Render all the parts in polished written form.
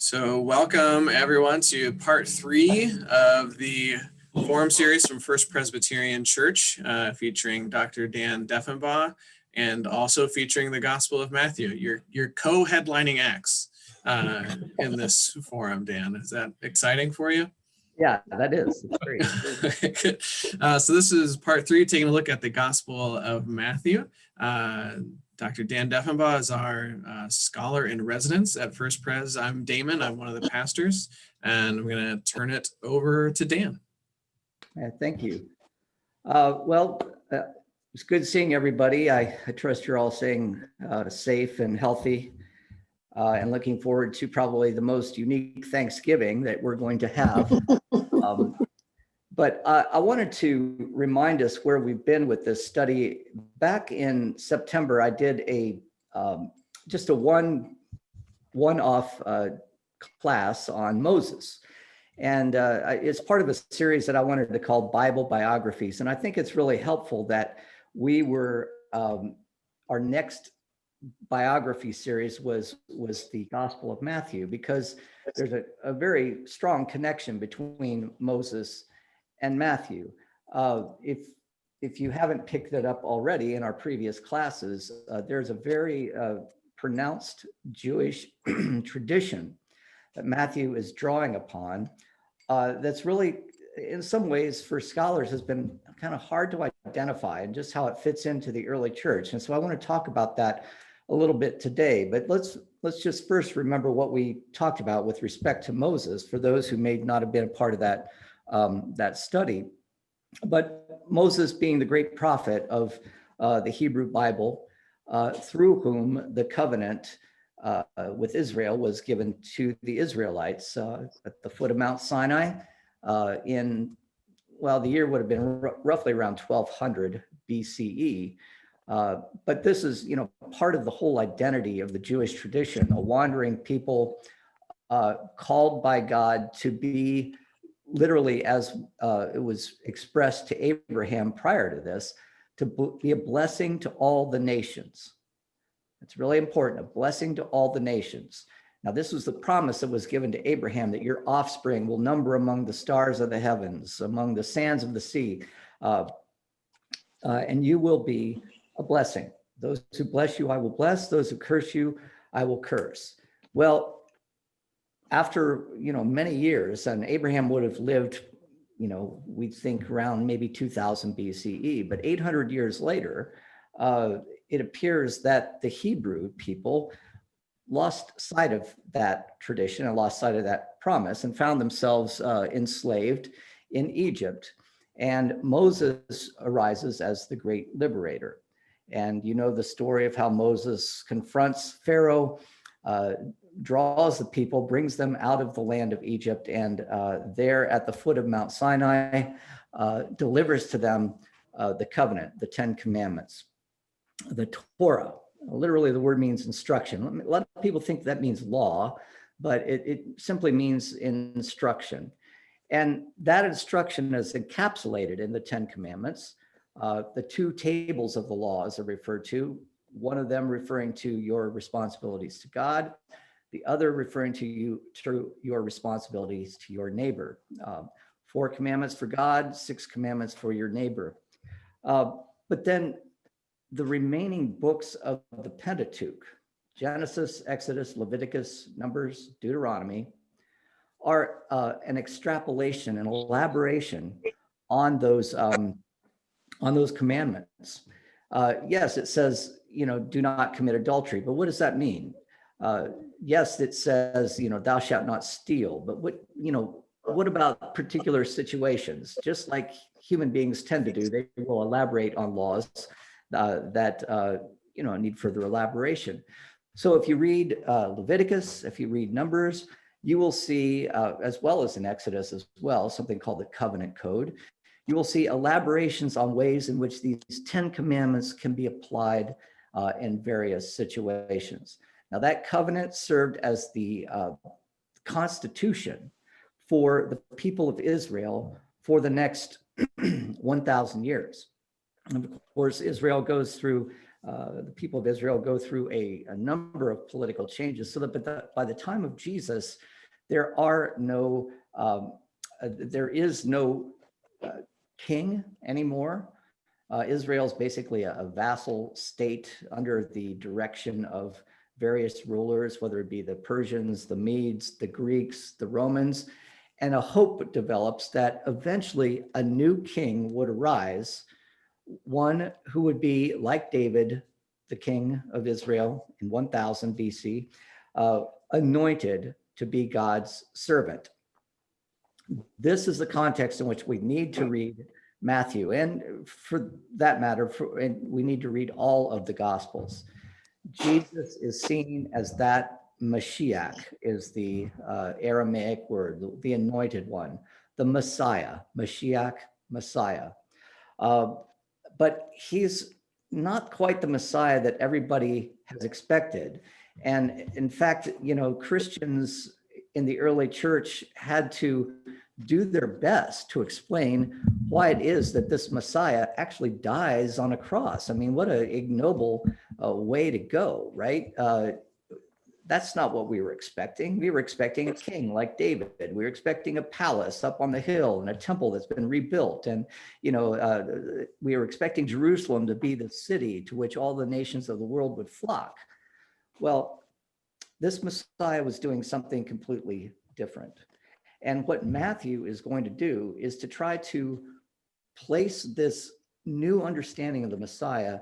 So welcome everyone to part 3 of the forum series from First Presbyterian Church, featuring Dr. Dan Deffenbaugh and also featuring the Gospel of Matthew, your co-headlining acts in this forum. Dan, is that exciting for you? Yeah, that is. It's great. So this is part 3, taking a look at the Gospel of Matthew. Dr. Dan Deffenbaugh is our scholar in residence at First Pres. I'm Damon. I'm one of the pastors, and I'm going to turn it over to Dan. Thank you. It's good seeing everybody. I trust you're all staying safe and healthy, and looking forward to probably the most unique Thanksgiving that we're going to have. But I wanted to remind us where we've been with this study. Back in September, I did just a one-off class on Moses. And it's part of a series that I wanted to call Bible Biographies. And I think it's really helpful that we were, our next biography series was the Gospel of Matthew, because there's a very strong connection between Moses and Matthew. If you haven't picked it up already in our previous classes, there's a very pronounced Jewish tradition that Matthew is drawing upon that's really, in some ways, for scholars, has been kind of hard to identify, and just how it fits into the early church. And so I want to talk about that a little bit today. But let's just first remember what we talked about with respect to Moses, for those who may not have been a part of that study. But Moses, being the great prophet of the Hebrew Bible, through whom the covenant with Israel was given to the Israelites at the foot of Mount Sinai the year would have been roughly around 1200 BCE. But this is, part of the whole identity of the Jewish tradition, a wandering people called by God to be, literally, as it was expressed to Abraham prior to this, to be a blessing to all the nations. It's really important, a blessing to all the nations. Now, this was the promise that was given to Abraham, that your offspring will number among the stars of the heavens, among the sands of the sea, and you will be a blessing. Those who bless you, I will bless. Those who curse you, I will curse. Well, after, many years, and Abraham would have lived, we think around maybe 2000 BCE, but 800 years later, it appears that the Hebrew people lost sight of that tradition and lost sight of that promise, and found themselves enslaved in Egypt. And Moses arises as the great liberator. And you know the story of how Moses confronts Pharaoh, draws the people, brings them out of the land of Egypt, and there at the foot of Mount Sinai, delivers to them the covenant, the 10 commandments, the Torah. Literally, the word means instruction. A lot of people think that means law, but it simply means instruction. And that instruction is encapsulated in the 10 commandments. The 2 tables of the laws are referred to, one of them referring to your responsibilities to God, the other referring to your responsibilities to your neighbor. 4 commandments for God, 6 commandments for your neighbor. But then the remaining books of the Pentateuch, Genesis, Exodus, Leviticus, Numbers, Deuteronomy, are an extrapolation, an elaboration on those commandments. Yes, it says, do not commit adultery, but what does that mean? Yes, it says, thou shalt not steal, but what about particular situations? Just like human beings tend to do, they will elaborate on laws that need further elaboration. So if you read Leviticus, if you read Numbers, you will see, as well as in Exodus as well, something called the Covenant Code. You will see elaborations on ways in which these 10 commandments can be applied in various situations. Now, that covenant served as the constitution for the people of Israel for the next 1,000 years. And of course, Israel goes through the people of Israel go through a number of political changes, so that by the time of Jesus, there is no king anymore. Israel is basically a vassal state under the direction of various rulers, whether it be the Persians, the Medes, the Greeks, the Romans, and a hope develops that eventually a new king would arise, one who would be like David, the king of Israel in 1000 BC, anointed to be God's servant. This is the context in which we need to read Matthew, and for that matter, we need to read all of the Gospels. Jesus is seen as that Mashiach, is the Aramaic word, the anointed one, the Messiah, Mashiach, Messiah. But he's not quite the Messiah that everybody has expected. And in fact, Christians in the early church had to do their best to explain why it is that this Messiah actually dies on a cross. I mean, what an ignoble way to go, right? That's not what we were expecting. We were expecting a king like David. We were expecting a palace up on the hill and a temple that's been rebuilt. And, we were expecting Jerusalem to be the city to which all the nations of the world would flock. Well, this Messiah was doing something completely different. And what Matthew is going to do is to try to place this new understanding of the Messiah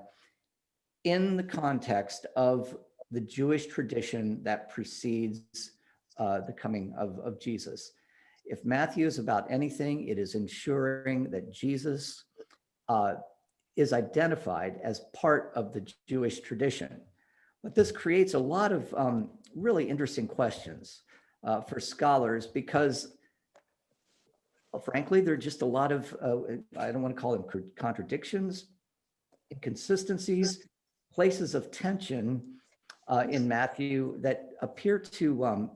in the context of the Jewish tradition that precedes the coming of Jesus. If Matthew is about anything, it is ensuring that Jesus is identified as part of the Jewish tradition. But this creates a lot of really interesting questions for scholars, because frankly, there are just a lot of, I don't want to call them contradictions, inconsistencies, places of tension in Matthew that appear to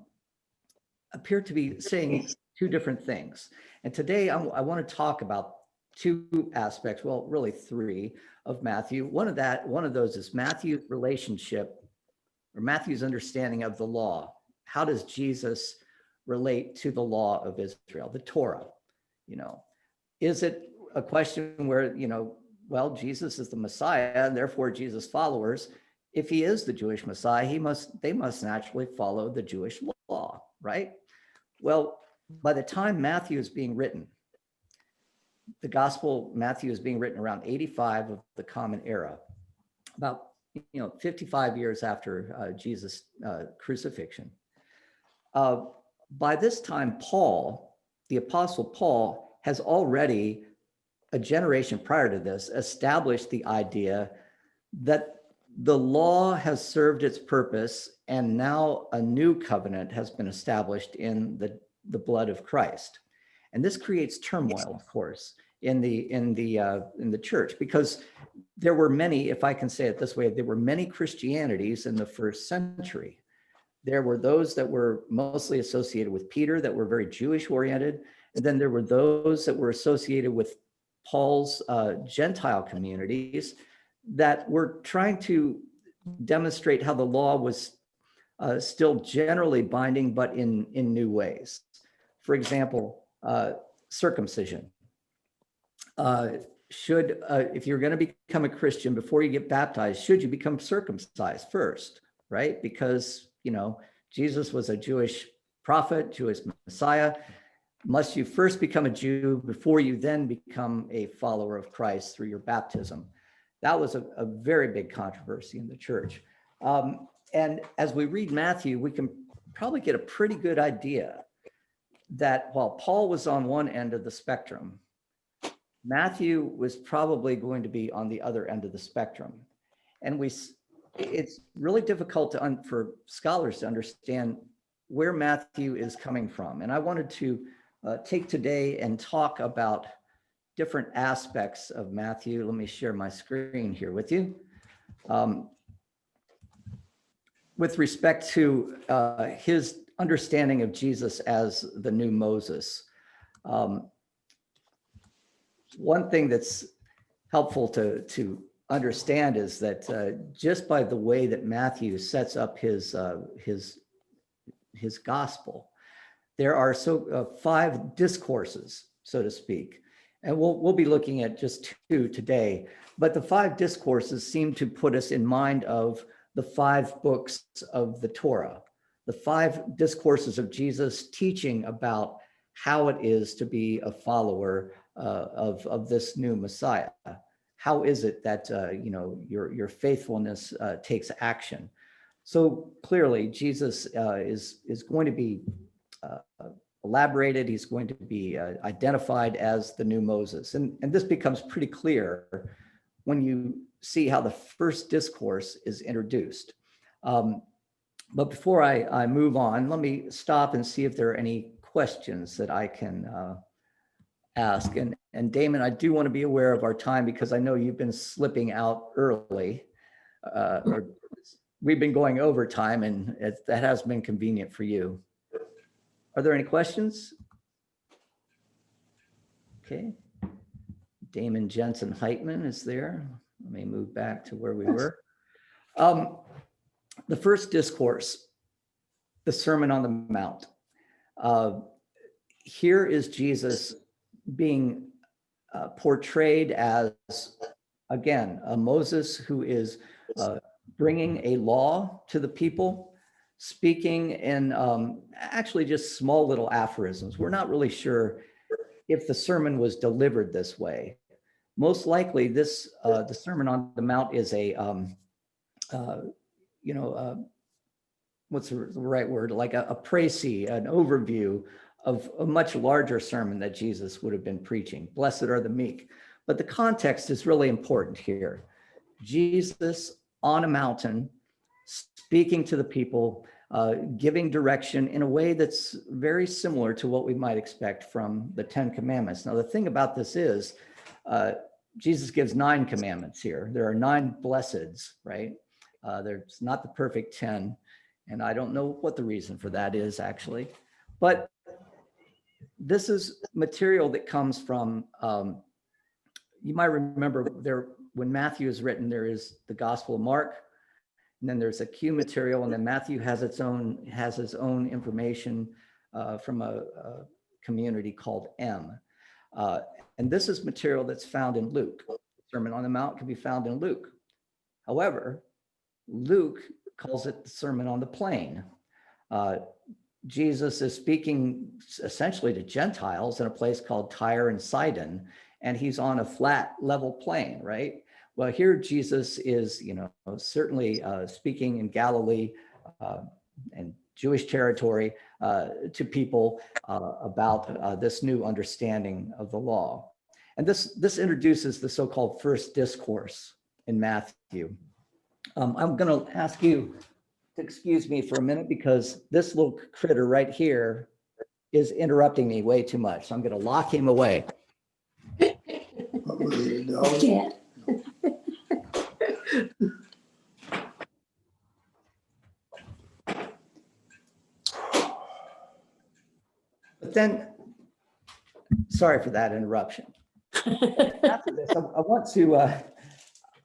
be saying two different things. And today I want to talk about two aspects, well, really three, of Matthew. One of those is Matthew's relationship, or Matthew's understanding of the law. How does Jesus relate to the law of Israel, the Torah? Is it a question where, well, Jesus is the Messiah, and therefore Jesus' followers, if he is the Jewish Messiah, they must naturally follow the Jewish law, right? Well, by the time Matthew is being written, the Gospel Matthew is being written around 85 of the Common Era, about 55 years after Jesus' crucifixion. By this time, Paul, the Apostle Paul, has already, a generation prior to this, established the idea that the law has served its purpose, and now a new covenant has been established in the blood of Christ. And this creates turmoil, of course, in the church, because there were many, if I can say it this way, there were many Christianities in the first century. There were those that were mostly associated with Peter that were very Jewish oriented. And then there were those that were associated with Paul's Gentile communities that were trying to demonstrate how the law was still generally binding, but in new ways. For example, circumcision. If you're going to become a Christian, before you get baptized, should you become circumcised first, right? Because, Jesus was a Jewish prophet, Jewish Messiah. Must you first become a Jew before you then become a follower of Christ through your baptism? That was a very big controversy in the church. And as we read Matthew, we can probably get a pretty good idea that while Paul was on one end of the spectrum, Matthew was probably going to be on the other end of the spectrum. And it's really difficult for scholars to understand where Matthew is coming from. And I wanted to take today and talk about different aspects of Matthew. Let me share my screen here with you. With respect to his understanding of Jesus as the new Moses. One thing that's helpful to understand is that just by the way that Matthew sets up his gospel, there are five discourses, so to speak, and we'll be looking at just two today. But the five discourses seem to put us in mind of the five books of the Torah, the five discourses of Jesus teaching about how it is to be a follower of this new Messiah. How is it that your faithfulness takes action? So clearly, Jesus is going to be elaborated. He's going to be identified as the new Moses, and this becomes pretty clear when you see how the first discourse is introduced. But before I move on, let me stop and see if there are any questions that I can ask. And Damon, I do want to be aware of our time because I know you've been slipping out early. Or we've been going over time, and that has been convenient for you. Are there any questions? Okay. Damon Jensen Heitman is there. Let me move back to where we were. The first discourse, the Sermon on the Mount. Here is Jesus being portrayed as, again, a Moses who is bringing a law to the people, speaking in actually just small little aphorisms. We're not really sure if the sermon was delivered this way. Most likely, the Sermon on the Mount is a, what's the right word? Like a précis, an overview of a much larger sermon that Jesus would have been preaching. Blessed are the meek. But the context is really important here. Jesus on a mountain, speaking to the people, giving direction in a way that's very similar to what we might expect from the 10 Commandments. Now, the thing about this is, Jesus gives 9 commandments here. There are 9 blesseds, right? There's not the perfect 10, and I don't know what the reason for that is, actually. But this is material that comes from, you might remember there, when Matthew is written, there is the Gospel of Mark, and then there's a Q material, and then Matthew has his own information from a community called M. And this is material that's found in Luke. The Sermon on the Mount can be found in Luke. However, Luke calls it the Sermon on the Plain. Jesus is speaking essentially to Gentiles in a place called Tyre and Sidon, and he's on a flat, level plain, right? Well, here Jesus is, certainly speaking in Galilee and Jewish territory to people about this new understanding of the law. And this introduces the so-called first discourse in Matthew. I'm going to ask you to excuse me for a minute because this little critter right here is interrupting me way too much. So I'm going to lock him away. I can't. But then, sorry for that interruption. After this,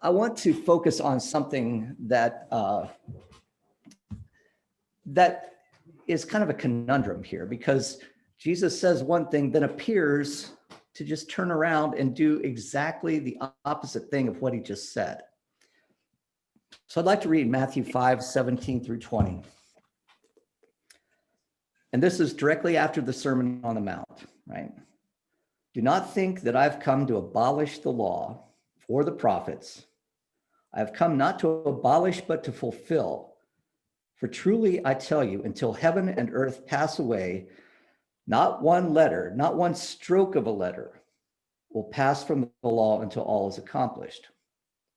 I want to focus on something that that is kind of a conundrum here, because Jesus says one thing, then appears to just turn around and do exactly the opposite thing of what he just said. So I'd like to read Matthew 5:17 through 20. And this is directly after the Sermon on the Mount, right? Do not think that I've come to abolish the law or the prophets. I have come not to abolish, but to fulfill. For truly I tell you, until heaven and earth pass away, not one letter, not one stroke of a letter will pass from the law until all is accomplished.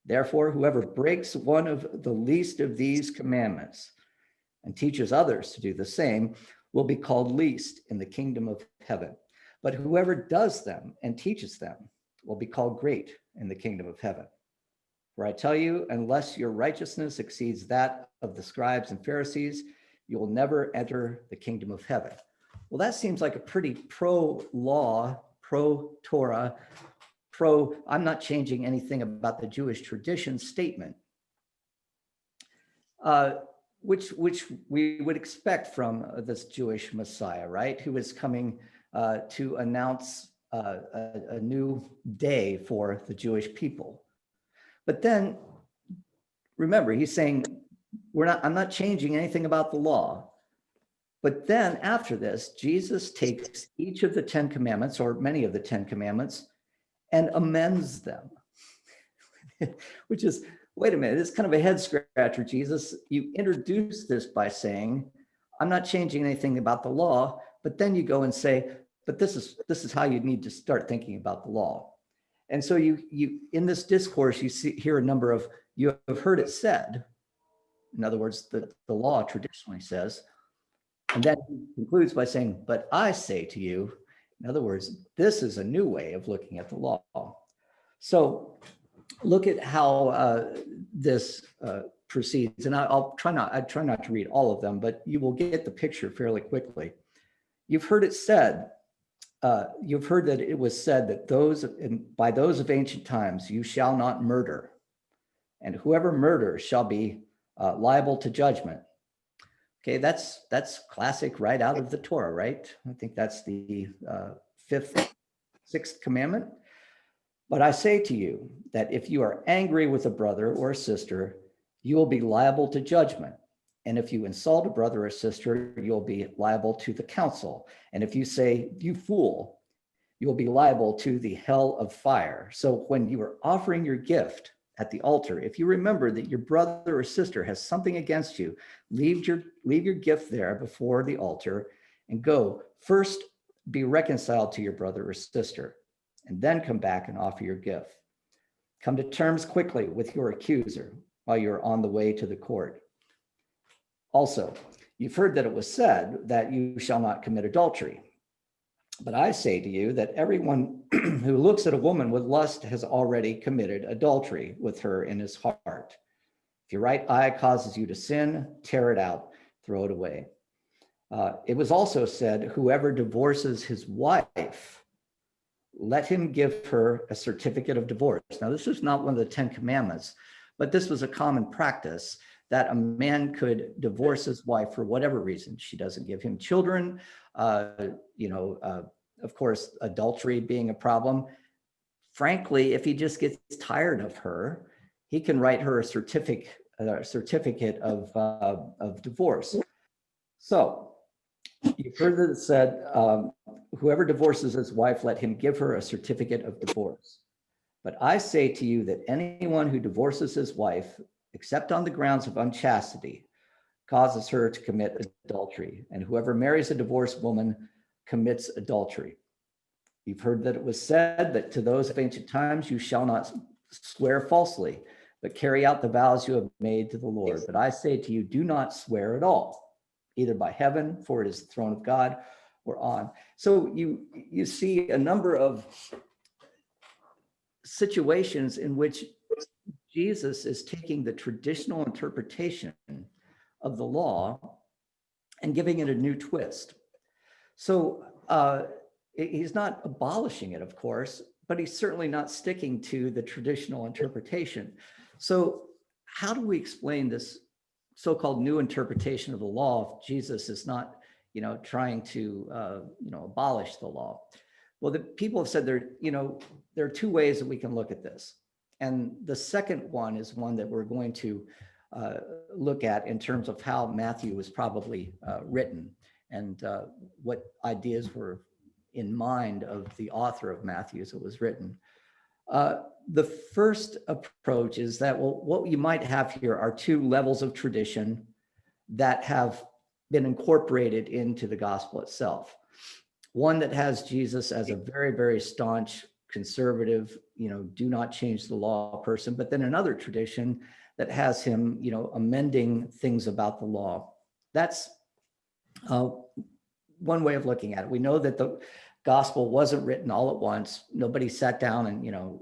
Therefore, whoever breaks one of the least of these commandments and teaches others to do the same will be called least in the kingdom of heaven. But whoever does them and teaches them will be called great in the kingdom of heaven. For I tell you, unless your righteousness exceeds that of the scribes and Pharisees, you will never enter the kingdom of heaven. Well, that seems like a pretty pro-law, pro-Torah, I'm not changing anything about the Jewish tradition statement, which we would expect from this Jewish Messiah, right? Who is coming to announce a new day for the Jewish people. But then remember, he's saying, I'm not changing anything about the law. But then after this, Jesus takes each of the 10 commandments, or many of the 10 commandments, and amends them, which is, wait a minute, it's kind of a head scratcher, Jesus. You introduce this by saying, I'm not changing anything about the law, but then you go and say, but this is how you need to start thinking about the law. And so you in this discourse, you hear a number of, you have heard it said. In other words, the law traditionally says, and then he concludes by saying, but I say to you, in other words, this is a new way of looking at the law. So look at how this proceeds. And I try not to read all of them, but you will get the picture fairly quickly. You've heard it said, you've heard that it was said that by those of ancient times, you shall not murder. And whoever murders shall be liable to judgment. Okay, that's classic right out of the Torah, right? I think that's the sixth commandment. But I say to you that if you are angry with a brother or a sister, you will be liable to judgment. And if you insult a brother or sister, you'll be liable to the council. And if you say, you fool, you will be liable to the hell of fire. So when you are offering your gift at the altar, if you remember that your brother or sister has something against you, leave your gift there before the altar and go first be reconciled to your brother or sister, and then come back and offer your gift. Come to terms quickly with your accuser while you're on the way to the court. Also, you've heard that it was said that you shall not commit adultery. But I say to you that everyone who looks at a woman with lust has already committed adultery with her in his heart. If your right eye causes you to sin, tear it out, throw it away. It was also said, whoever divorces his wife, let him give her a certificate of divorce. Now, this is not one of the 10 commandments, but this was a common practice that a man could divorce his wife for whatever reason. She doesn't give him children, of course, adultery being a problem. Frankly, if he just gets tired of her, he can write her a certificate of divorce. So you've heard that it said, whoever divorces his wife, let him give her a certificate of divorce. But I say to you that anyone who divorces his wife, except on the grounds of unchastity, causes her to commit adultery. And whoever marries a divorced woman commits adultery. You've heard that it was said that to those of ancient times, you shall not swear falsely, but carry out the vows you have made to the Lord. But I say to you, do not swear at all, either by heaven, for it is the throne of God, or on. So you see a number of situations in which Jesus is taking the traditional interpretation of the law and giving it a new twist. So he's not abolishing it, of course, but he's certainly not sticking to the traditional interpretation. So how do we explain this so-called new interpretation of the law if Jesus is not, trying to, abolish the law? Well, the people have said there are two ways that we can look at this. And the second one is one that we're going to look at in terms of how Matthew was probably written and what ideas were in mind of the author of Matthew as it was written. The first approach is that, well, what you might have here are two levels of tradition that have been incorporated into the gospel itself. One that has Jesus as a very, very staunch conservative, do not change the law person, but then another tradition that has him, amending things about the law. That's one way of looking at it. We know that the gospel wasn't written all at once. Nobody sat down and,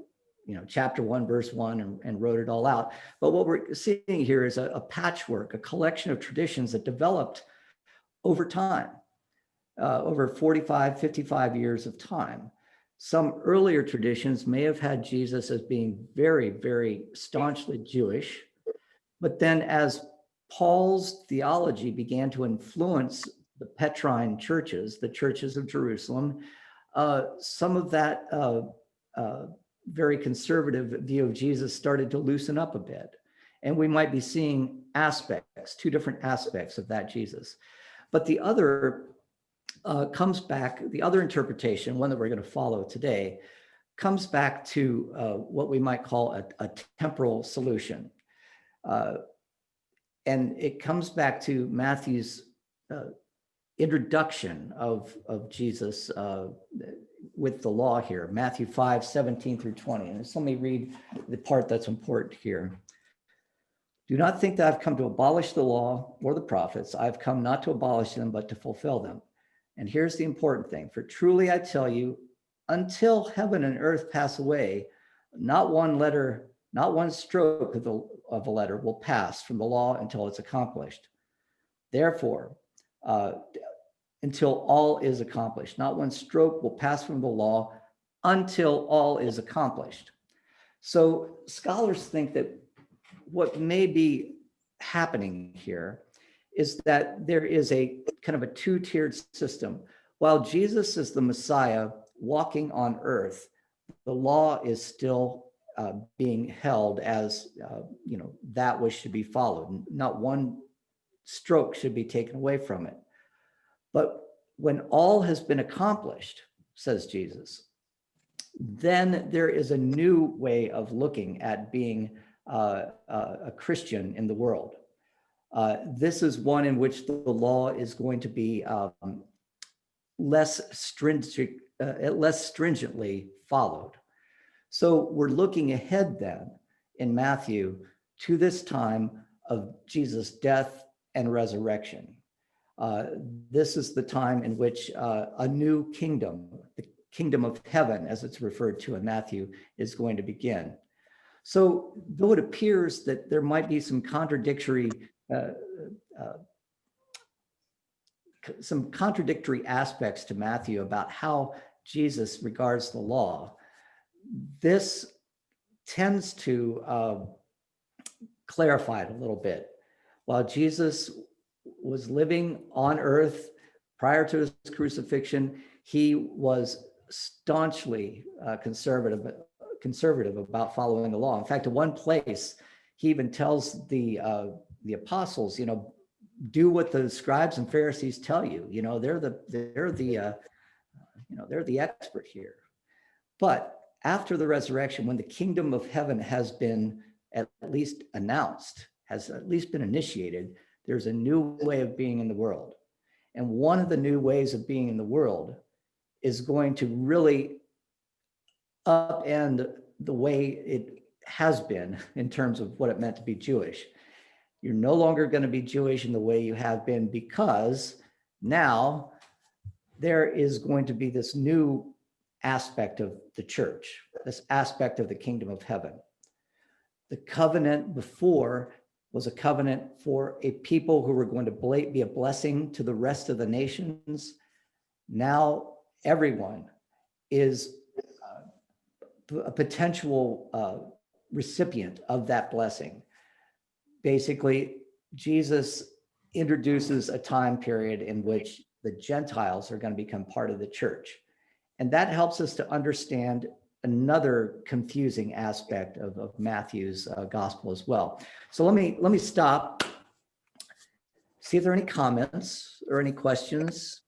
chapter 1, verse 1 and wrote it all out. But what we're seeing here is a patchwork, a collection of traditions that developed over time, over 45, 55 years of time. Some earlier traditions may have had Jesus as being very, very staunchly Jewish, but then as Paul's theology began to influence the Petrine churches, the churches of Jerusalem, some of that very conservative view of Jesus started to loosen up a bit. And we might be seeing aspects, two different aspects of that Jesus. But the other comes back, the other interpretation, one that we're going to follow today, comes back to what we might call a temporal solution. And it comes back to Matthew's introduction of Jesus with the law here, Matthew 5:17 through 20. And so let me read the part that's important here. Do not think that I've come to abolish the law or the prophets. I've come not to abolish them, but to fulfill them. And here's the important thing. For truly I tell you, until heaven and earth pass away, not one letter, not one stroke of a letter will pass from the law until it's accomplished. Therefore, until all is accomplished, not one stroke will pass from the law until all is accomplished. So scholars think that what may be happening here is that there is a kind of a two-tiered system. While Jesus is the Messiah walking on earth, the law is still being held as, that which should be followed. Not one stroke should be taken away from it. But when all has been accomplished, says Jesus, then there is a new way of looking at being a Christian in the world. This is one in which the law is going to be less stringently followed. So we're looking ahead then in Matthew to this time of Jesus' death and resurrection. This is the time in which a new kingdom, the kingdom of heaven, as it's referred to in Matthew, is going to begin. So though it appears that there might be some contradictory aspects to Matthew about how Jesus regards the law, this tends to clarify it a little bit. While Jesus was living on earth prior to his crucifixion, he was staunchly conservative about following the law. In fact, in one place, he even tells the apostles, do what the scribes and Pharisees tell you. They're the expert here. But after the resurrection, when the kingdom of heaven has been at least announced, has at least been initiated, there's a new way of being in the world. And one of the new ways of being in the world is going to really upend the way it has been in terms of what it meant to be Jewish. You're no longer going to be Jewish in the way you have been, because now there is going to be this new aspect of the church, this aspect of the kingdom of heaven. The covenant before was a covenant for a people who were going to be a blessing to the rest of the nations. Now everyone is a potential recipient of that blessing. Basically, Jesus introduces a time period in which the Gentiles are going to become part of the church. And that helps us to understand another confusing aspect of Matthew's gospel as well. So let me stop, see if there are any comments or any questions.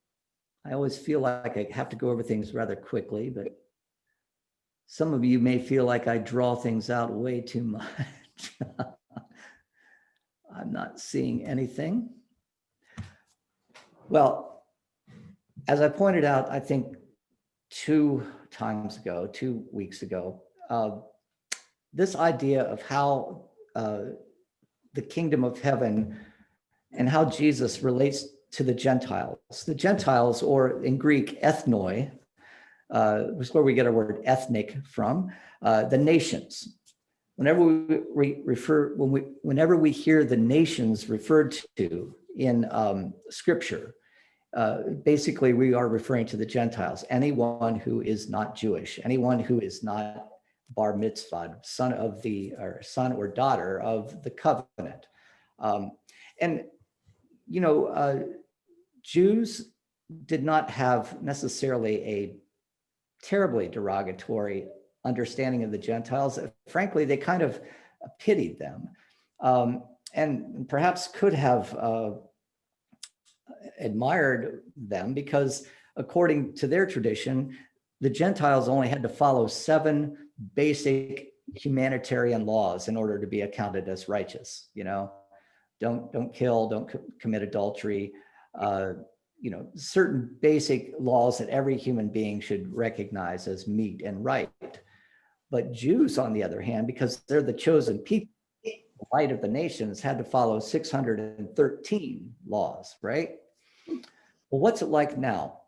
I always feel like I have to go over things rather quickly, but some of you may feel like I draw things out way too much. I'm not seeing anything. Well, as I pointed out, I think 2 weeks ago, this idea of how the kingdom of heaven and how Jesus relates to the Gentiles, or in Greek, ethnoi, which is where we get our word ethnic from, the nations. Whenever we hear the nations referred to in Scripture, basically we are referring to the Gentiles, anyone who is not Jewish, anyone who is not bar mitzvah, son or daughter of the covenant. And, Jews did not have necessarily a terribly derogatory understanding of the Gentiles. Frankly, they kind of pitied them, and perhaps could have admired them, because according to their tradition, the Gentiles only had to follow 7 basic humanitarian laws in order to be accounted as righteous. Don't kill, don't commit adultery, certain basic laws that every human being should recognize as meet and right. But Jews, on the other hand, because they're the chosen people, the light of the nations, had to follow 613 laws, right? Well, what's it like now?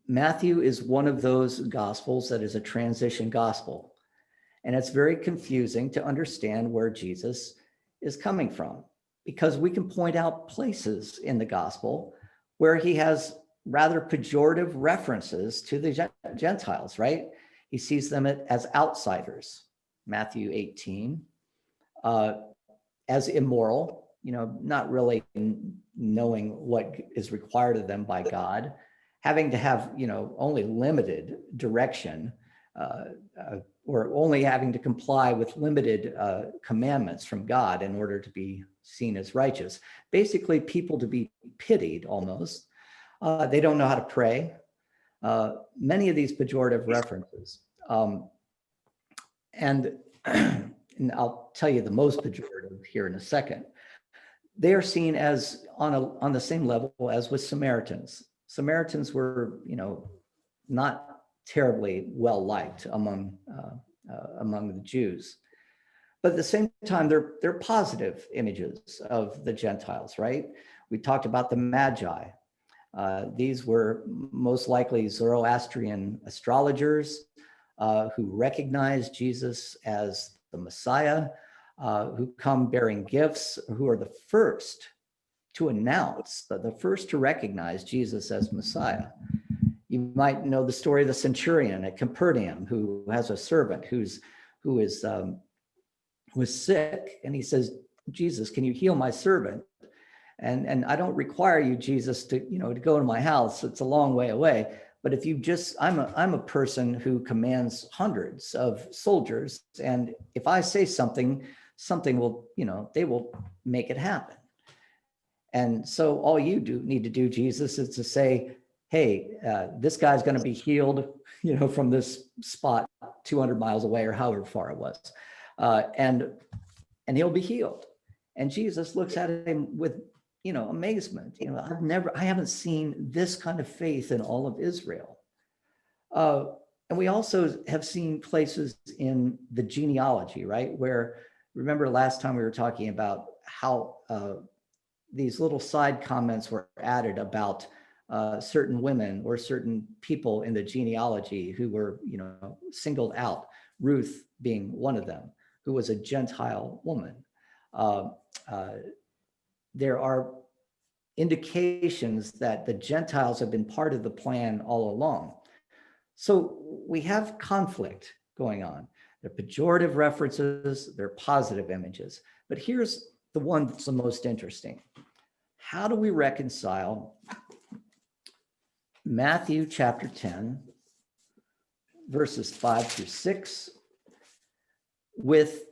Matthew is one of those gospels that is a transition gospel. And it's very confusing to understand where Jesus is coming from, because we can point out places in the gospel where he has rather pejorative references to the Gentiles, right? He sees them as outsiders, Matthew 18, as immoral, not really knowing what is required of them by God, having to have, only limited direction, or only having to comply with limited commandments from God in order to be seen as righteous. Basically, people to be pitied almost. They don't know how to pray. Many of these pejorative references. And I'll tell you the most pejorative here in a second. They are seen as on the same level as with Samaritans. Samaritans were, not terribly well liked among the Jews, but at the same time, they're positive images of the Gentiles, right? We talked about the Magi. These were most likely Zoroastrian astrologers who recognized Jesus as the Messiah, who come bearing gifts, who are the first to announce, the first to recognize Jesus as Messiah. You might know the story of the centurion at Capernaum, who has a servant who was sick, and he says, "Jesus, can you heal my servant? And I don't require you, Jesus, to go to my house. It's a long way away. But if you just, I'm a person who commands hundreds of soldiers, and if I say something will, they will make it happen. And so all you need to do, Jesus, is to say, hey, this guy's going to be healed, from this spot 200 miles away or however far it was, and he'll be healed." And Jesus looks at him with, amazement. I haven't seen this kind of faith in all of Israel. And we also have seen places in the genealogy, right? Where, remember last time we were talking about how these little side comments were added about certain women or certain people in the genealogy who were, singled out, Ruth being one of them, who was a Gentile woman. There are indications that the Gentiles have been part of the plan all along. So we have conflict going on. They're pejorative references, they're positive images. But here's the one that's the most interesting. How do we reconcile Matthew chapter 10, verses 5-6 with,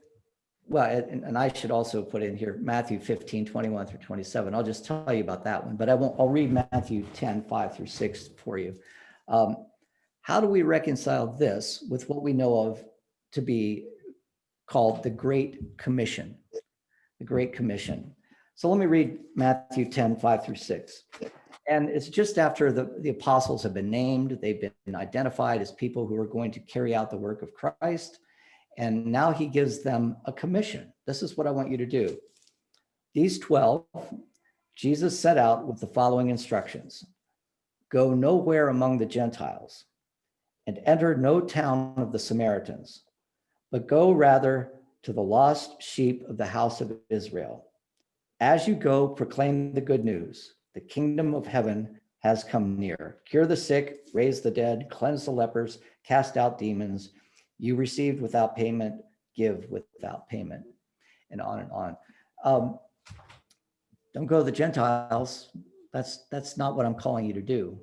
and I should also put in here Matthew 15, 21-27. I'll just tell you about that one, but I'll read Matthew 10, 5-6 for you. How do we reconcile this with what we know of to be called the Great Commission? The Great Commission. So let me read Matthew 10, 5-6. And it's just after the apostles have been named, they've been identified as people who are going to carry out the work of Christ. And now he gives them a commission. This is what I want you to do. These 12, Jesus set out with the following instructions. Go nowhere among the Gentiles and enter no town of the Samaritans, but go rather to the lost sheep of the house of Israel. As you go, proclaim the good news. The kingdom of heaven has come near. Cure the sick, raise the dead, cleanse the lepers, cast out demons. You received without payment, give without payment, and on and on. Don't go to the Gentiles. That's not what I'm calling you to do.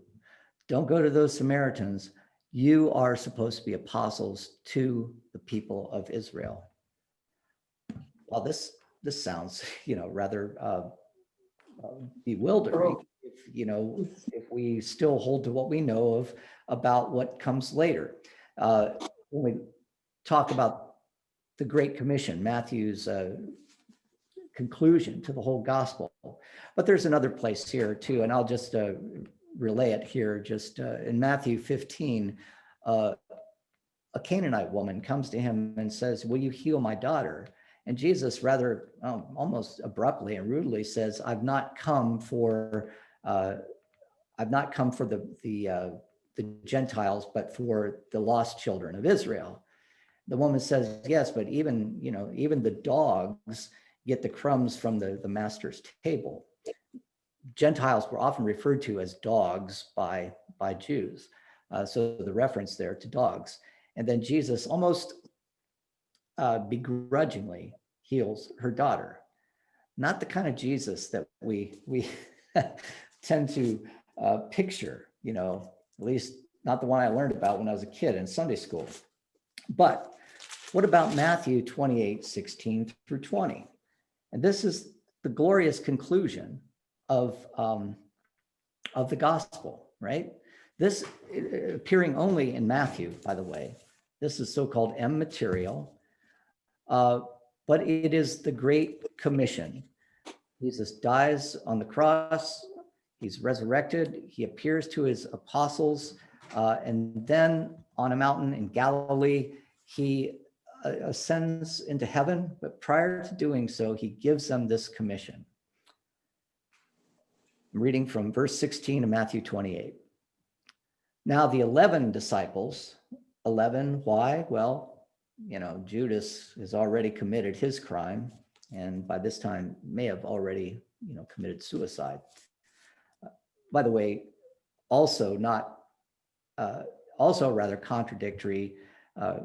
Don't go to those Samaritans. You are supposed to be apostles to the people of Israel. Well, this sounds, rather bewildering. If we still hold to what we know of about what comes later. When we talk about the Great Commission, Matthew's conclusion to the whole gospel. But there's another place here too, and I'll just relay it here. Just in Matthew 15, a Canaanite woman comes to him and says, "Will you heal my daughter?" And Jesus rather almost abruptly and rudely says, I've not come for the Gentiles, but for the lost children of Israel." The woman says, yes, but even the dogs get the crumbs from the master's table. Gentiles were often referred to as dogs by Jews. So the reference there to dogs. And then Jesus almost begrudgingly heals her daughter. Not the kind of Jesus that we tend to picture, at least not the one I learned about when I was a kid in Sunday school. But what about Matthew 28:16 through 20? And this is the glorious conclusion of the gospel, right? This appearing only in Matthew, by the way. This is so-called M material, but it is the Great Commission. Jesus dies on the cross. He's resurrected. He appears to his apostles, and then on a mountain in Galilee, he ascends into heaven. But prior to doing so, he gives them this commission. I'm reading from verse 16 of Matthew 28. Now the 11 disciples, 11, why? Well, Judas has already committed his crime, and by this time may have already, committed suicide. By the way, also rather contradictory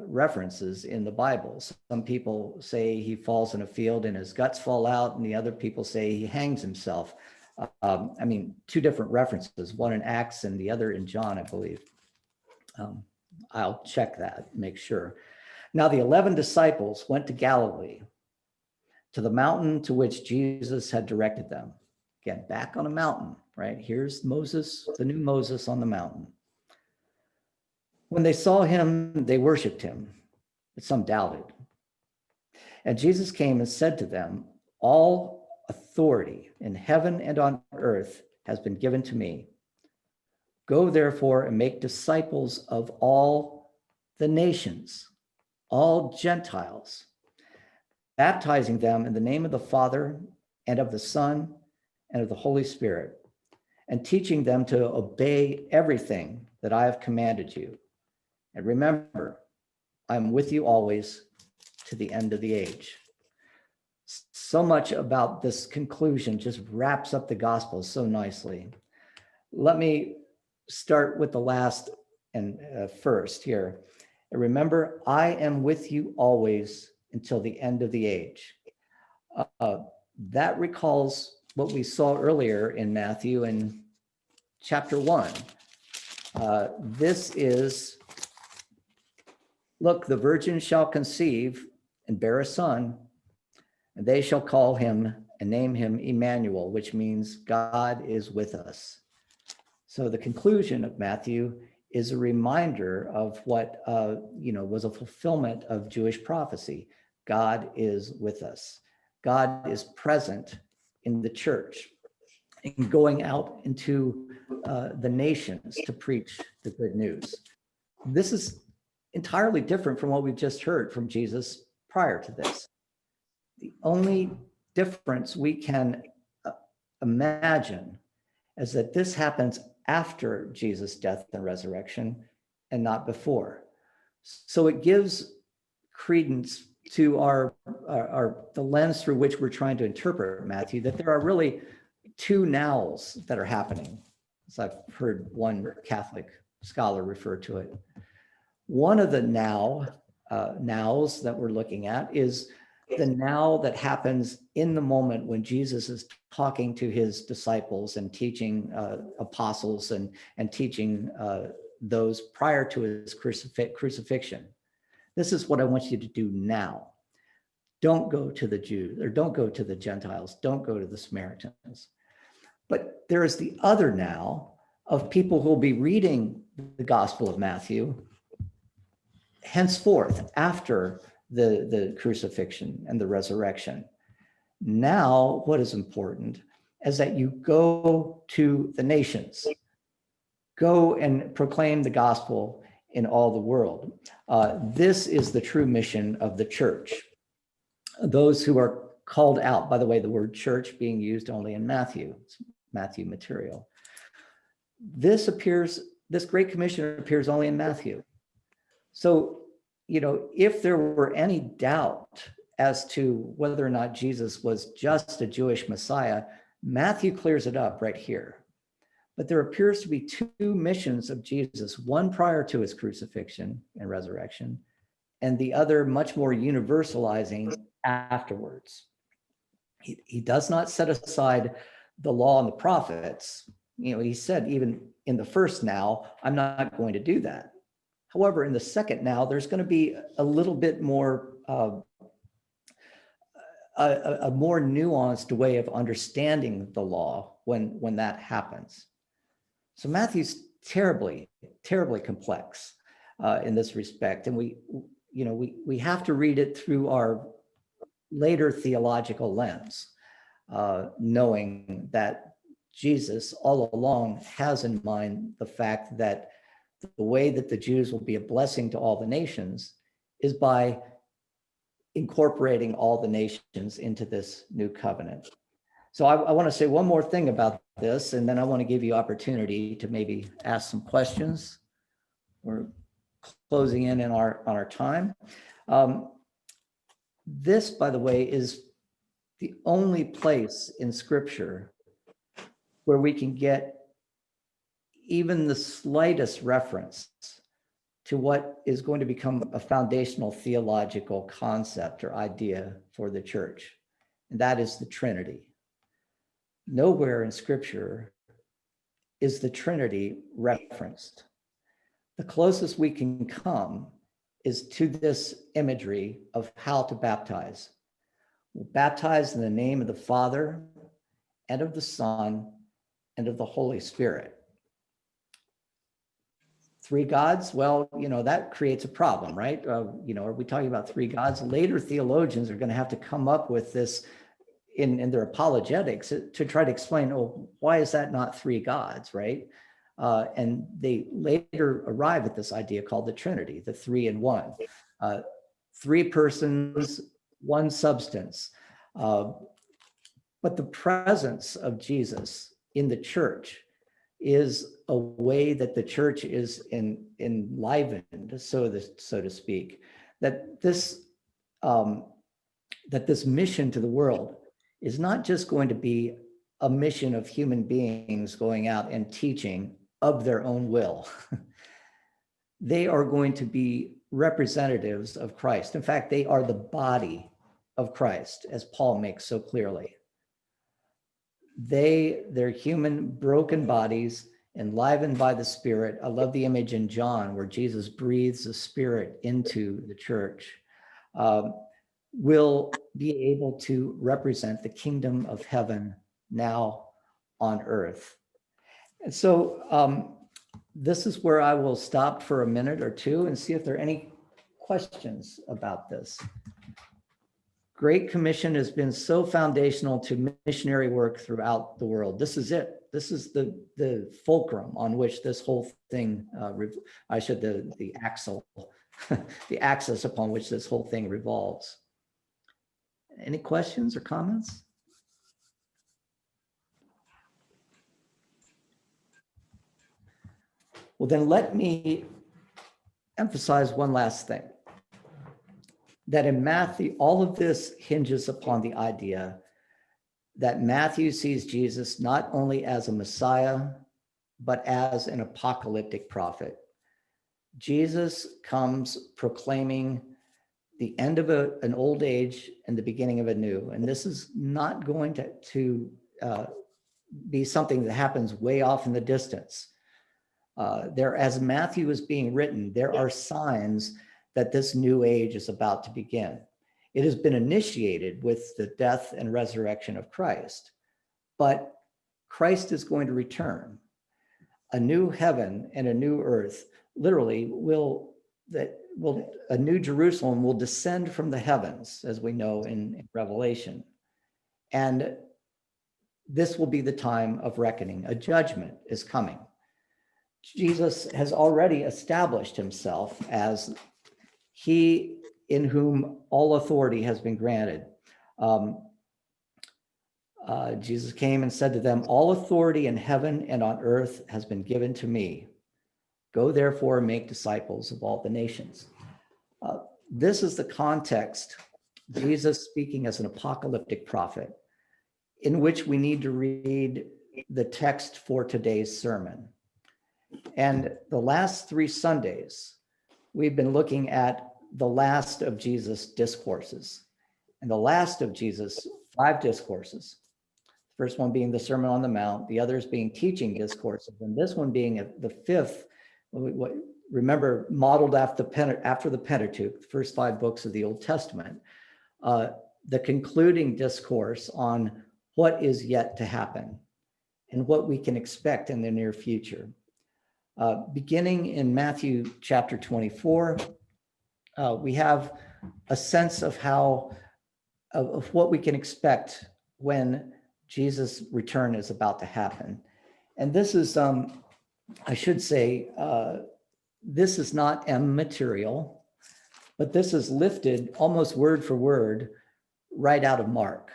references in the Bible. Some people say he falls in a field and his guts fall out, and the other people say he hangs himself. Two different references, one in Acts and the other in John, I believe. I'll check that, make sure. Now the 11 disciples went to Galilee, to the mountain to which Jesus had directed them. Again, back on a mountain, right? Here's Moses, the new Moses on the mountain. When they saw him, they worshiped him, but some doubted. And Jesus came and said to them, "All authority in heaven and on earth has been given to me. Go therefore and make disciples of all the nations, all Gentiles, baptizing them in the name of the Father and of the Son and of the Holy Spirit, and teaching them to obey everything that I have commanded you. And remember, I'm with you always to the end of the age." So much about this conclusion just wraps up the gospel so nicely. Let me start with the last and first here. And remember, I am with you always until the end of the age. That recalls what we saw earlier in Matthew in chapter 1. This is, look, the virgin shall conceive and bear a son, and they shall call him and name him Emmanuel, which means God is with us. So the conclusion of Matthew is a reminder of what was a fulfillment of Jewish prophecy. God is with us. God is present in the church and going out into the nations to preach the good news. This is entirely different from what we've just heard from Jesus prior to this. The only difference we can imagine is that this happens after Jesus' death and resurrection and not before. So it gives credence to the lens through which we're trying to interpret Matthew, that there are really two nows that are happening, as I've heard one Catholic scholar refer to it. One of the nows that we're looking at is the now that happens in the moment when Jesus is talking to his disciples and teaching apostles and teaching those prior to his crucifixion. This is what I want you to do now. Don't go to the Jews, or don't go to the Gentiles, don't go to the Samaritans. But there is the other now of people who will be reading the Gospel of Matthew henceforth after the crucifixion and the resurrection. Now, what is important is that you go to the nations, go and proclaim the gospel in all the world. This is the true mission of the church. Those who are called out, by the way, the word church being used only in Matthew, it's Matthew material. This Great Commission appears only in Matthew. So, if there were any doubt as to whether or not Jesus was just a Jewish Messiah, Matthew clears it up right here. But there appears to be two missions of Jesus, one prior to his crucifixion and resurrection, and the other much more universalizing afterwards. He does not set aside the law and the prophets. He said, even in the first now, I'm not going to do that. However, in the second now, there's going to be a little bit more, a more nuanced way of understanding the law when that happens. So Matthew's terribly, terribly complex in this respect. And we have to read it through our later theological lens, knowing that Jesus all along has in mind the fact that the way that the Jews will be a blessing to all the nations is by incorporating all the nations into this new covenant. So I want to say one more thing about this, and then I want to give you opportunity to maybe ask some questions. We're closing in on our time. This, by the way, is the only place in Scripture where we can get even the slightest reference to what is going to become a foundational theological concept or idea for the church, and that is the Trinity. Nowhere in Scripture is the Trinity referenced. The closest we can come is to this imagery of how to baptize. We'll baptize in the name of the Father and of the Son and of the Holy Spirit. Three gods, well, that creates a problem, right? Are we talking about three gods? Later theologians are going to have to come up with this in their apologetics to try to explain, why is that not three gods, right? And they later arrive at this idea called the Trinity, the three in one. Three persons, one substance. But the presence of Jesus in the church is a way that the church is enlivened, so to speak, that this mission to the world is not just going to be a mission of human beings going out and teaching of their own will. They are going to be representatives of Christ. In fact, they are the body of Christ, as Paul makes so clearly. Their human broken bodies enlivened by the Spirit. I love the image in John where Jesus breathes the Spirit into the church, will be able to represent the kingdom of heaven now on earth. And so this is where I will stop for a minute or two and see if there are any questions about this. Great Commission has been so foundational to missionary work throughout the world. This is it. This is the fulcrum on which this whole thing, the axle, the axis upon which this whole thing revolves. Any questions or comments? Well, then let me emphasize one last thing. That in Matthew, all of this hinges upon the idea that Matthew sees Jesus not only as a Messiah, but as an apocalyptic prophet. Jesus comes proclaiming the end of an old age and the beginning of a new. And this is not going to be something that happens way off in the distance. As Matthew is being written, there are signs that this new age is about to begin. It has been initiated with the death and resurrection of Christ, but Christ is going to return. A new heaven and a new earth literally a new Jerusalem will descend from the heavens, as we know in Revelation. And this will be the time of reckoning. A judgment is coming. Jesus has already established himself as he in whom all authority has been granted. Jesus came and said to them, "All authority in heaven and on earth has been given to me. Go therefore and make disciples of all the nations." This is the context, Jesus speaking as an apocalyptic prophet, in which we need to read the text for today's sermon. And the last 3 Sundays, we've been looking at the last of Jesus' discourses. And the last of Jesus' 5 discourses. First one being the Sermon on the Mount, the others being teaching discourses, and this one being the 5th, remember, modeled after the Pentateuch, the first 5 books of the Old Testament, the concluding discourse on what is yet to happen and what we can expect in the near future. Beginning in Matthew chapter 24, we have a sense of what we can expect when Jesus' return is about to happen. And this is, I should say, this is not immaterial, but this is lifted almost word for word right out of Mark.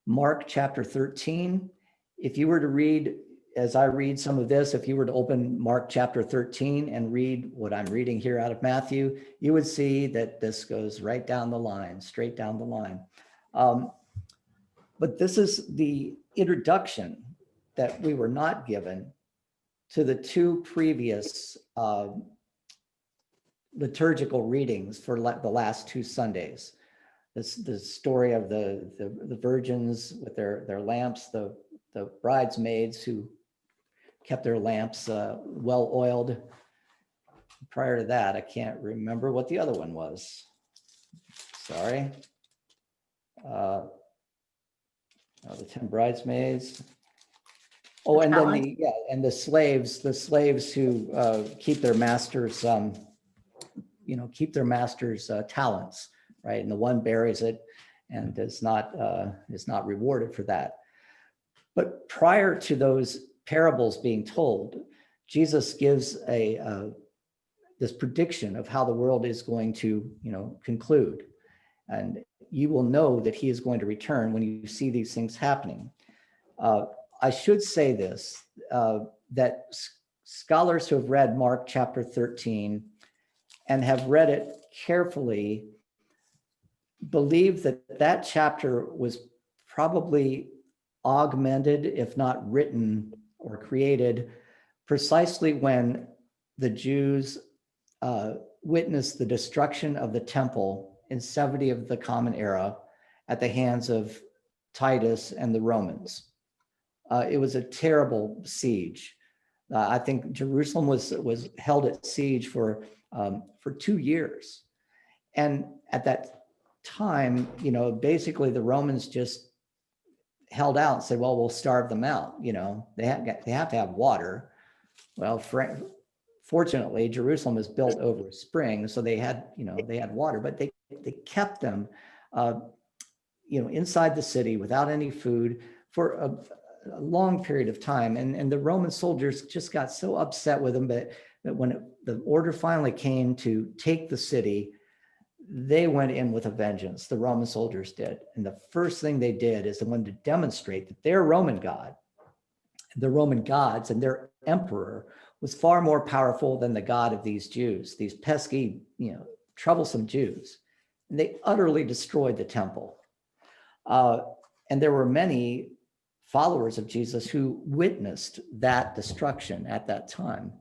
Mark chapter 13. If you were to read, as I read some of this, if you were to open Mark chapter 13 and read what I'm reading here out of Matthew, you would see that this goes right down the line, straight down the line. But this is the introduction that we were not given to the 2 previous liturgical readings for the last 2 Sundays. The story of the virgins with their lamps, the bridesmaids who kept their lamps well oiled. Prior to that, I can't remember what the other one was. Sorry. The 10 bridesmaids. Oh, and then the slaves who keep their masters, keep their masters' talents, right? And the one buries it and is not rewarded for that. But prior to those parables being told, Jesus gives this prediction of how the world is going to, conclude. And you will know that he is going to return when you see these things happening. I should say this, that scholars who have read Mark chapter 13 and have read it carefully believe that chapter was probably augmented, if not written or created, precisely when the Jews witnessed the destruction of the temple in 70 of the Common Era at the hands of Titus and the Romans. It was a terrible siege. I think Jerusalem was held at siege for 2 years. And at that time, basically the Romans just held out and said, well, we'll starve them out. They have to have water. Well, fortunately, Jerusalem is built over a spring, so they had water, but they kept them, inside the city without any food for a long period of time. And the Roman soldiers just got so upset with them that when the order finally came to take the city, they went in with a vengeance. The Roman soldiers did. And the first thing they did is they wanted to demonstrate that their Roman God, the Roman gods and their emperor was far more powerful than the God of these Jews, these pesky, troublesome Jews. And they utterly destroyed the temple. And there were many followers of Jesus who witnessed that destruction at that time.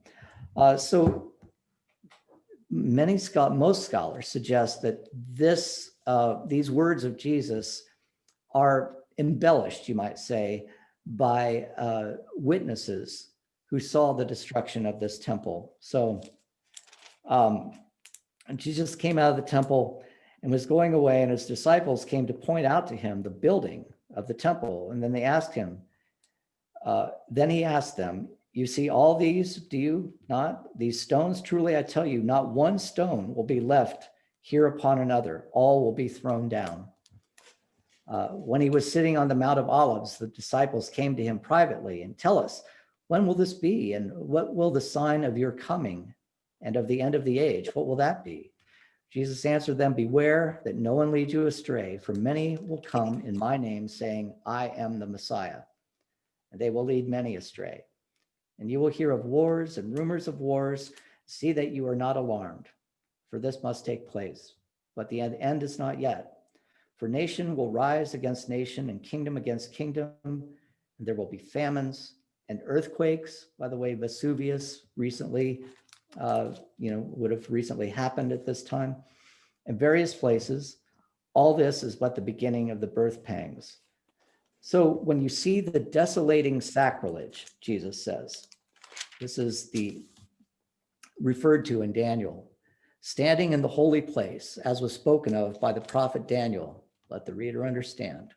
So most scholars suggest that these words of Jesus are embellished, you might say, by witnesses who saw the destruction of this temple. So Jesus came out of the temple and was going away, and his disciples came to point out to him the building of the temple. And then they asked him, then he asked them, you see all these, do you not? These stones, truly I tell you, not one stone will be left here upon another. All will be thrown down. When he was sitting on the Mount of Olives, the disciples came to him privately and tell us, when will this be? And what will the sign of your coming and of the end of the age? What will that be? Jesus answered them, beware that no one leads you astray, for many will come in my name saying, I am the Messiah. And they will lead many astray. And you will hear of wars and rumors of wars. See that you are not alarmed, for this must take place. But the end is not yet. For nation will rise against nation and kingdom against kingdom. And there will be famines and earthquakes. By the way, Vesuvius recently, would have recently happened at this time. In various places, all this is but the beginning of the birth pangs. So when you see the desolating sacrilege, Jesus says, this is the referred to in Daniel, standing in the holy place, as was spoken of by the prophet Daniel, let the reader understand.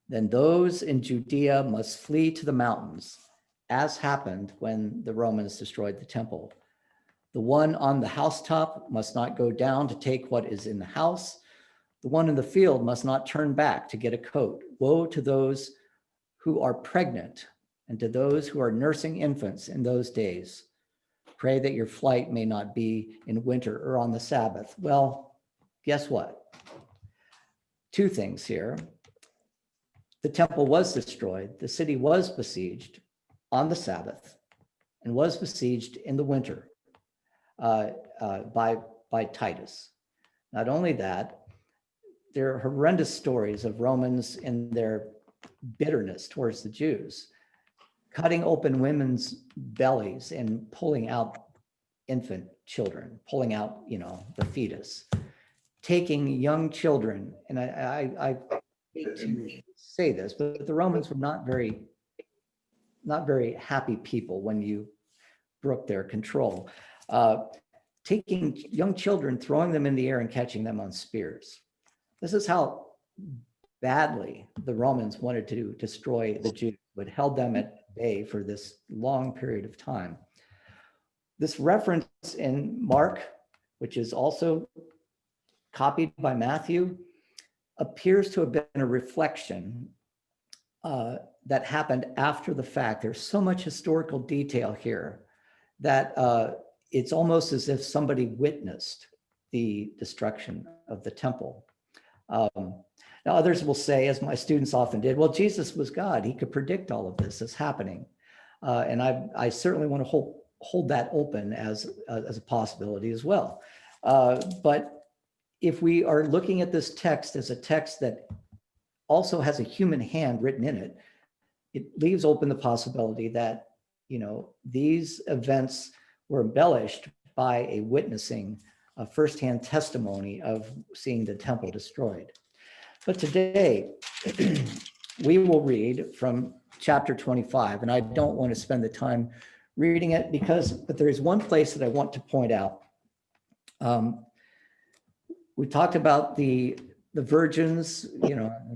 Then those in Judea must flee to the mountains, as happened when the Romans destroyed the temple. The one on the housetop must not go down to take what is in the house. The one in the field must not turn back to get a coat. Woe to those who are pregnant and to those who are nursing infants in those days. Pray that your flight may not be in winter or on the Sabbath. Well, guess what? Two things here. The temple was destroyed. The city was besieged on the Sabbath and was besieged in the winter by Titus. Not only that, there are horrendous stories of Romans in their bitterness towards the Jews, cutting open women's bellies and pulling out infant children, pulling out, the fetus, taking young children. And I hate to say this, but the Romans were not very happy people when you broke their control. Taking young children, throwing them in the air and catching them on spears. This is how badly the Romans wanted to destroy the Jews, but held them at bay for this long period of time. This reference in Mark, which is also copied by Matthew, appears to have been a reflection that happened after the fact. There's so much historical detail here that it's almost as if somebody witnessed the destruction of the temple. Now, others will say, as my students often did, well, Jesus was God. He could predict all of this as happening. And I certainly want to hold that open as a possibility as well. But if we are looking at this text as a text that also has a human hand written in it, it leaves open the possibility that, these events were embellished by a witnessing, a firsthand testimony of seeing the temple destroyed. But today, we will read from chapter 25, and I don't want to spend the time reading it but there is one place that I want to point out. We talked about the virgins,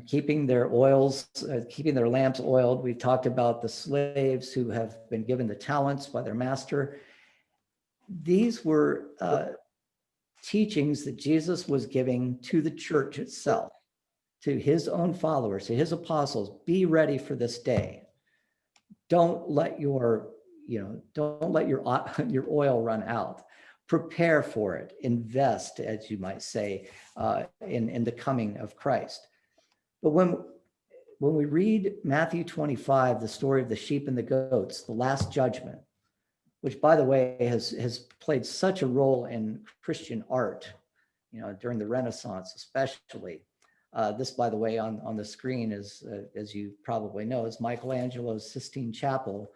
keeping their keeping their lamps oiled. We've talked about the slaves who have been given the talents by their master. These were teachings that Jesus was giving to the church itself, to his own followers, to his apostles. Be ready for this day. Don't let your oil run out. Prepare for it. Invest, as you might say, in the coming of Christ. But when we read Matthew 25, the story of the sheep and the goats, the last judgment, which, by the way, has played such a role in Christian art, during the Renaissance especially, This, by the way, on the screen is, as you probably know, is Michelangelo's Sistine Chapel.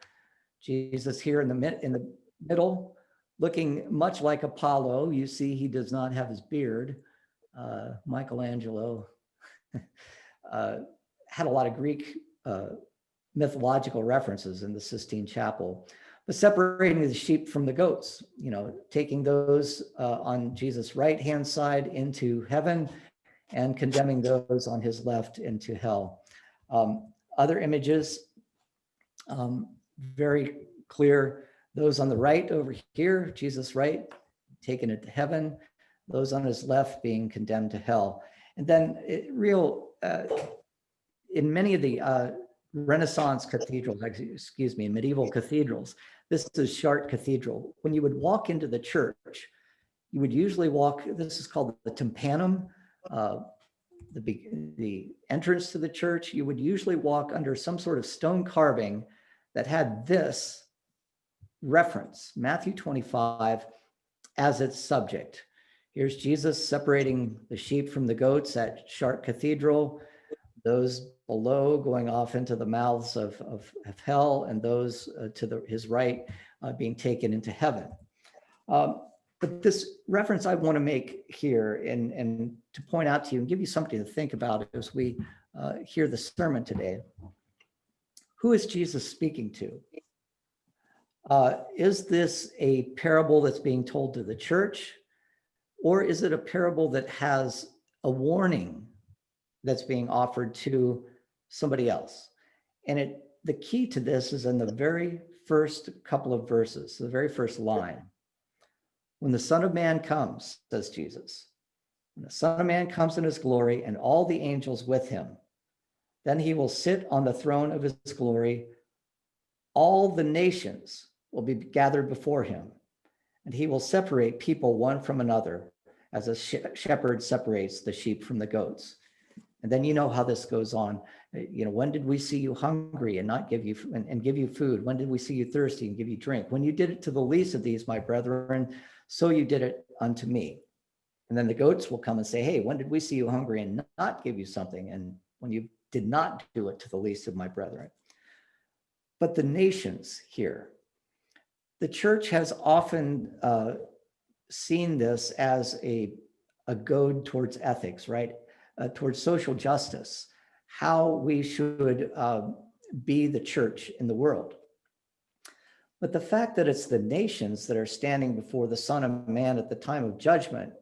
Jesus here in the middle, looking much like Apollo. You see, he does not have his beard. Michelangelo had a lot of Greek mythological references in the Sistine Chapel, but separating the sheep from the goats, taking those on Jesus' right-hand side into heaven and condemning those on his left into hell. Other images, very clear, those on the right over here, Jesus' right, taken it to heaven, those on his left being condemned to hell. And then in many of the Renaissance cathedrals, medieval cathedrals, this is Chartres Cathedral. When you would walk into the church, you would usually walk, this is called the tympanum, the entrance to the church. You would usually walk under some sort of stone carving that had this reference, Matthew 25, as its subject. Here's Jesus separating the sheep from the goats at Chartres Cathedral, those below going off into the mouths of hell, and those to his right being taken into heaven. But this reference I want to make here and to point out to you and give you something to think about as we hear the sermon today. Who is Jesus speaking to? Is this a parable that's being told to the church? Or is it a parable that has a warning that's being offered to somebody else? And the key to this is in the very first couple of verses, the very first line. When the Son of Man comes, says Jesus, when the Son of Man comes in his glory and all the angels with him, then he will sit on the throne of his glory. All the nations will be gathered before him, and he will separate people one from another as a shepherd separates the sheep from the goats. And then you know how this goes on. When did we see you hungry and not give you and give you food? When did we see you thirsty and give you drink? When you did it to the least of these, my brethren, so you did it unto me. And then the goats will come and say, hey, when did we see you hungry and not give you something? And when you did not do it to the least of my brethren. But the nations here, the church has often seen this as a goad towards ethics, right? Towards social justice, how we should be the church in the world. But the fact that it's the nations that are standing before the Son of Man at the time of judgment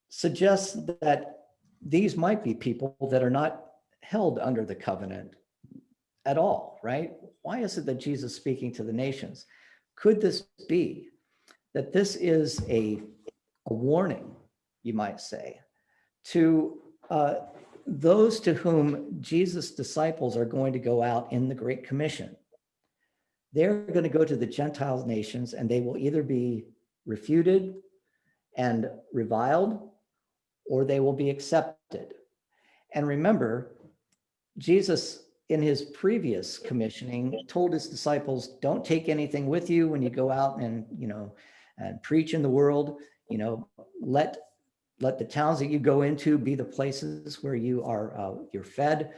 suggests that these might be people that are not held under the covenant at all, right? Why is it that Jesus is speaking to the nations? Could this be that this is a warning, you might say, to those to whom Jesus' disciples are going to go out in the Great Commission? They're going to go to the Gentile nations, and they will either be refuted and reviled, or they will be accepted. And remember, Jesus, in his previous commissioning, told his disciples, don't take anything with you when you go out and preach in the world. Let the towns that you go into be the places where you're fed.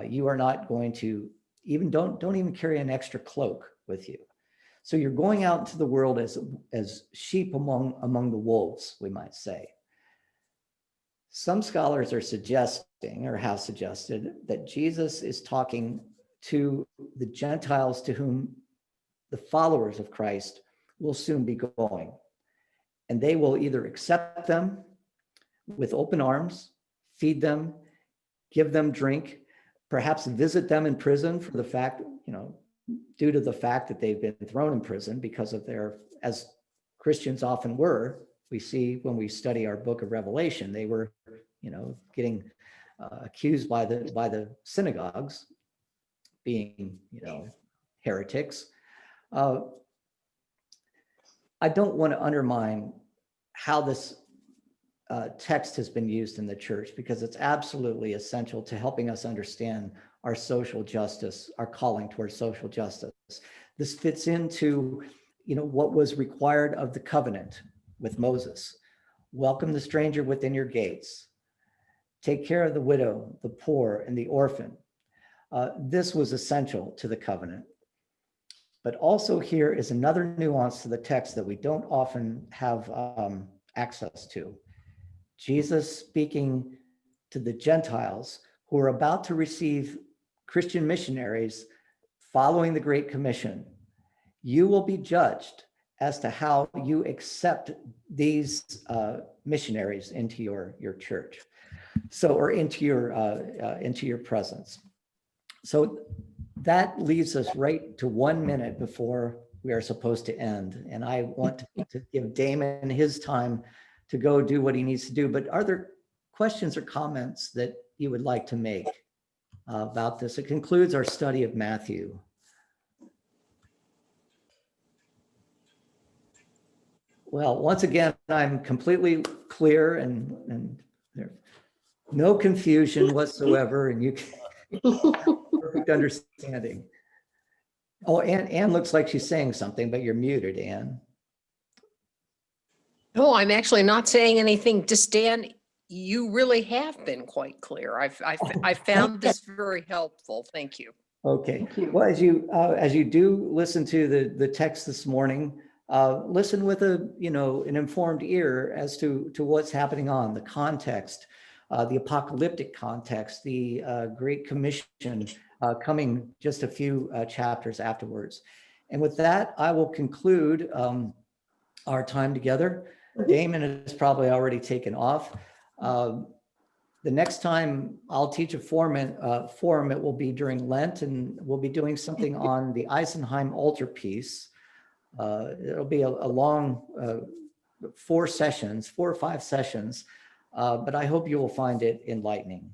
You are not going to don't even carry an extra cloak with you. So you're going out into the world as sheep among the wolves, we might say. Some scholars are suggesting, or have suggested, that Jesus is talking to the Gentiles to whom the followers of Christ will soon be going. And they will either accept them with open arms, feed them, give them drink, perhaps visit them in prison for the fact, due to the fact that they've been thrown in prison because of as Christians often were. We see when we study our book of Revelation, they were, getting accused by the synagogues being, heretics. I don't want to undermine how this text has been used in the church, because it's absolutely essential to helping us understand our social justice, our calling towards social justice. This fits into, what was required of the covenant with Moses. Welcome the stranger within your gates. take care of the widow, the poor, and the orphan. This was essential to the covenant. But also here is another nuance to the text that we don't often have access to. Jesus speaking to the Gentiles who are about to receive Christian missionaries following the Great Commission. You will be judged as to how you accept these missionaries into your church, or into your presence. So that leads us right to 1 minute before we are supposed to end. And I want to give Damon his time to go do what he needs to do. But are there questions or comments that you would like to make about this? It concludes our study of Matthew. Well, once again, I'm completely clear and there's no confusion whatsoever, and you perfect understanding. Oh, Anne looks like she's saying something, but you're muted, Anne. No, I'm actually not saying anything. Just Dan, you really have been quite clear. I found this very helpful. Thank you. Okay. Well, as you do listen to the text this morning, listen with an informed ear as to what's happening on the context, the apocalyptic context, the Great Commission coming just a few chapters afterwards. And with that, I will conclude our time together. Damon is probably already taken off. The next time I'll teach a forum, it will be during Lent, and we'll be doing something on the Eisenheim altarpiece. It'll be a long 4 or 5 sessions, but I hope you will find it enlightening.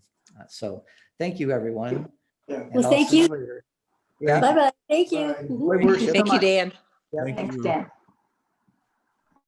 So thank you, everyone. Well, thank you. Yeah. Bye-bye. Thank you. Bye. Thank you, Dan. Yeah. Thanks, Dan.